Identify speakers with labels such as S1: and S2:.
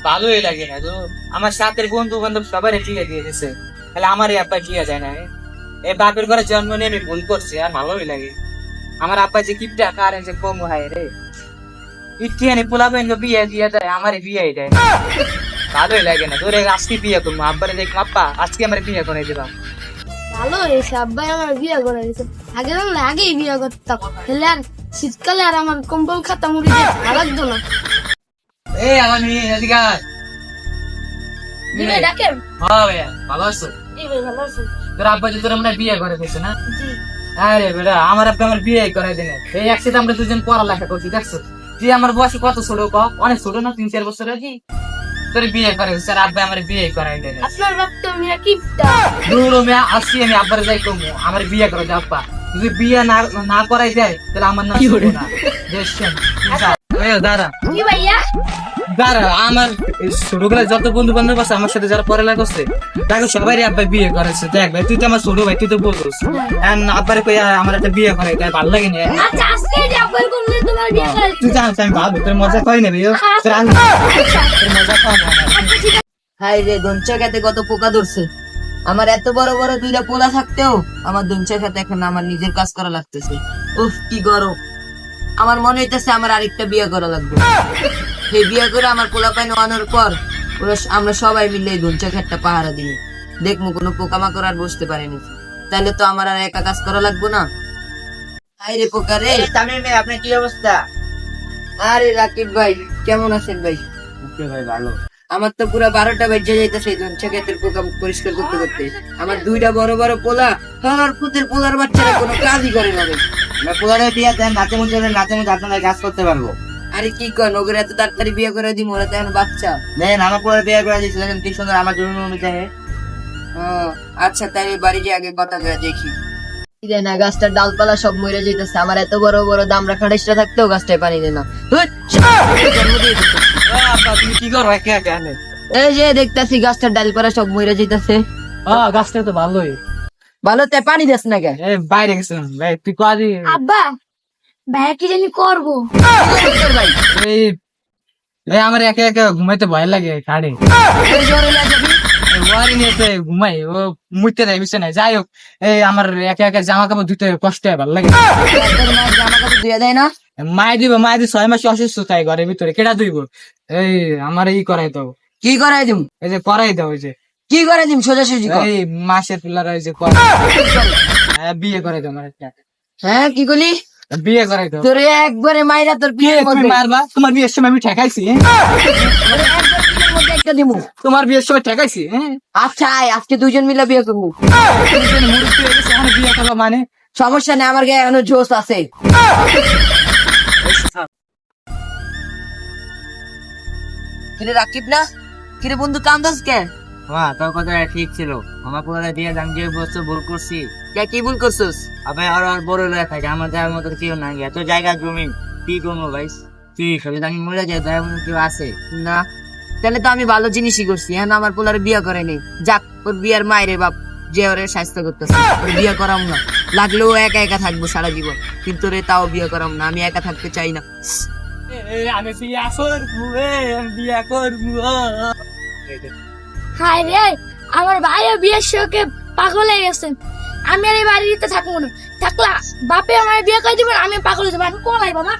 S1: ভালোই লাগে না তো। আমার সাথের বন্ধু বান্ধব সবার বিয়ে দিয়ে দিছে, তাহলে আমার এই আব্বা বিয়ে যায় না? এই বাপের ঘরে জন্ম নিয়ে আমি ভুল করছি, আর ভালোই লাগে। আমার আব্বা যে কিপটা কারেন্ট যে কম হয় রে, ইটিয়ানি পোলাবেন বিয়ে দিয়ে দেয়, আমার বিয়ে দেয় না। ভালোই লাগে না। তোরে আজকে বিয়ে করবো, আব্বারে দেখলাম আব্বা আজকে আমার বিয়ে করে দিলাম।
S2: ভালো হয়েছে, আব্বাই আমার বিয়ে করে দিয়েছে। আগে জানলে আগেই বিয়ে করতাম, তাহলে আর শীতকালে আর আমার কম্বল খাতা মুড়ি দিয়ে ভালো লাগতো না।
S1: এই আমার মেয়ে এদিকে আয়।
S2: দিবে ডাকেন?
S1: হ্যাঁ ভাইয়া, ভালো আছো?
S2: এই ভাই ভালো আছি।
S1: তোর আব্বা যে তোর আমরা বিয়ে করে দিয়েছে না?
S2: জি।
S1: আরে বেটা, আমার আব্বা আমার বিয়ে করে দিলে। এই একসাথে আমরা দুজন পড়ালেখা করছি, দেখছো? তুই আমার বয়সে কত ছোট, অনেক ছোট না? 3-4 বছর আগে তোর বিয়ে করে দিচ্ছে, আর আব্বা আমার বিয়ে করাই দেয়।
S2: আপনার বাপ তো মেয়ে কিপটা।
S1: দুটো মেয়ে আসছি, আমি আব্বার যাই কমু, আমার বিয়ে করে দে আব্বা। যদি বিয়ে না করাই দেয় তাহলে আমার নাম শুনবো না। দেখছেন? দাঁড়া
S2: কি ভাইয়া?
S1: দাঁড়া, আমার ছোটবেলায় যত বন্ধু বান্ধব আছে আমার সাথে যারা পড়ালেখা করছে তাকে সবাই আব্বাই বিয়ে করেছে। দেখ ভাই, তুই তো আমার ছোট ভাই, তুই তো বলছিস আব্বারে কই আমার একটা বিয়ে করে, তাই ভালো লাগে না?
S2: আচ্ছা আজকে যে আব্বার করলে তোমার বিয়ে করে
S1: তুই জানিস আমি ভাবো তোর মজা করি না ভাইও, তোর মজা খাওয়া না।
S3: হাই রে, দঞ্চা খেতে কত পোকা ধরছে। আমার এত বড় বড় দুইটা পোলা থাকতেও আমার দঞ্চা খেতে এখন আমার নিজের কাজ করা লাগতেছে। উফ কি গরম। আমার মনে হইতেছে আমার আরেকটা বিয়ে করা লাগবে। সেই বিয়ে করে আমার পোলা পাইন আনার পর আমরা সবাই মিলে এই দঞ্চা খেতটা পাহারা দিই, দেখবো কোনো পোকামাকড় আর বসতে পারেনি। তাহলে তো আমার আর একা কাজ করা লাগবে না। হাই রে পোকা রে।
S4: তামিম ভাই, আপনার কি অবস্থা?
S3: আরে রাকিব ভাই, কেমন আছেন ভাই?
S4: ভাই ভালো।
S3: আমার তো পুরো 12টা বেজে যাইতেছে এই দঞ্চা ক্ষেতের পোকা পরিষ্কার করতে করতে। আমার দুইটা বড় বড় পোলা, আর পুতের পোলার বাচ্চারা কোনো কাজই করে না ভাই।
S4: পোলারে বিয়ে দেন, নাচে মুচে আপনাদের কাজ করতে পারবো।
S3: আরে কি কয়, নগরে এত তাড়াতাড়ি বিয়ে করে দিই, ওরা তো এখন বাচ্চা।
S4: দেন আমার পোলারে বিয়ে করে দিয়েছিল, কি সুন্দর আমার জন্য চাহে।
S3: আচ্ছা তাই বাড়ি যে আগে কথা করে দেখি। দেয় না, গাছটার ডালপালা সব মরে যাইতেছে। আমার এত বড় বড় দামরা খাড়িসটা থাকতেও গাছটায় পানি দেয় না।
S1: আব্বা তুমি কি করো একে একে আনে?
S3: এই যে দেখতাছি গাছটার ডালপালা সব মরে যাইতেছে।
S1: গাছটা তো ভালোই।
S3: ভালো তাই পানি দেস না কে?
S1: বাইরে গেছিলাম ভাই, তুই কদি
S2: আব্বা ভাইয়া কি জানি করবো।
S3: ভাই
S1: এই এই আমার একে একে ঘুমাইতে ভয় লাগে কাড়ে।
S3: এই জ্বরে লাগে যাবি।
S1: ওয়ারি নিয়ে ঘুমাই, ও মুইতে দেয় বুঝছে না। যাই হোক, এই আমার একে একে জামা কাপড় ধুতে কষ্ট হয়, ভালো লাগে।
S3: তোর মায়ের জামা কাপড় ধুয়ে দেয় না?
S1: মায়ের 6 মাসে অসুস্থ তাই ঘরের ভিতরে কেটা ধুইব? এই আমার ই করাই দাও,
S3: কি করাই দিম?
S1: এই যে করাই দাও, ওই যে
S3: কি করাই দিম সোজাসুজি কর।
S1: এই মাসের পিলারা ওই যে বিয়ে করাই দাও আমার একটা।
S3: হ্যাঁ কি করলি?
S1: বিয়ে করাই দাও।
S3: তোরে একবারে মাইরা তোর
S1: কে
S3: পিঠের
S1: তুমি
S3: মধ্যে
S1: মারবা? তোমার বিয়ের সময় আমি ঠেকাইছি, হ্যাঁ?
S3: একবার পিঠের মধ্যে একটা দিমু।
S1: তোমার বিয়ের সময় ঠেকাইছি, হ্যাঁ?
S3: আচ্ছা আয়, আজকে দুইজন মিলে বিয়ে করবো।
S1: তুমি মুরব্বি হয়ে গেছো, এখন বিয়ে করবা মানে?
S3: সমস্যা নেই, আমার গায়ে এখনো জোশ আছে। কিরে রাকিব না? কিরে বন্ধু কান্দাস কে?
S4: তোর কথা ঠিক ছিল, আমার পোলারে বিয়ে আমি যে বছর ভুল করছি।
S3: কে কি ভুল করছিস?
S4: আবার আরো বড় লয়ে থাকে, আমার যাওয়ার মতো কেউ নাই। এত জায়গা জমি কি করবো ভাই? তুই যদি আমি মরে যাই তার মতো কেউ আছে
S3: না তাহলে তো আমি ভালো জিনিসই করছি। হ্যাঁ আমার পোলারে বিয়ে করে নেই, যাক ওর বিয়ের মায়ের বাপ যে ওরে স্বাস্থ্য করতেছে, ওর বিয়ে করাম না। লাগলেও একা একা থাকবো সারা জীবন, কিন্তু রে তাও বিয়ে করাম না। আমি একা থাকতে চাই না।
S1: আমি বিয়ে করবো, আমি বিয়ে করবো।
S2: হায় রে, আমার ভাইও বিয়ের শোকে পাগল হয়ে গেছে। আমি আর এই বাড়িতে থাকবো না, থাকলা বাপে আমার বিয়ে করে দিবেন, আমি পাগল হয়ে যাবো। আমি কোলাই বাবা।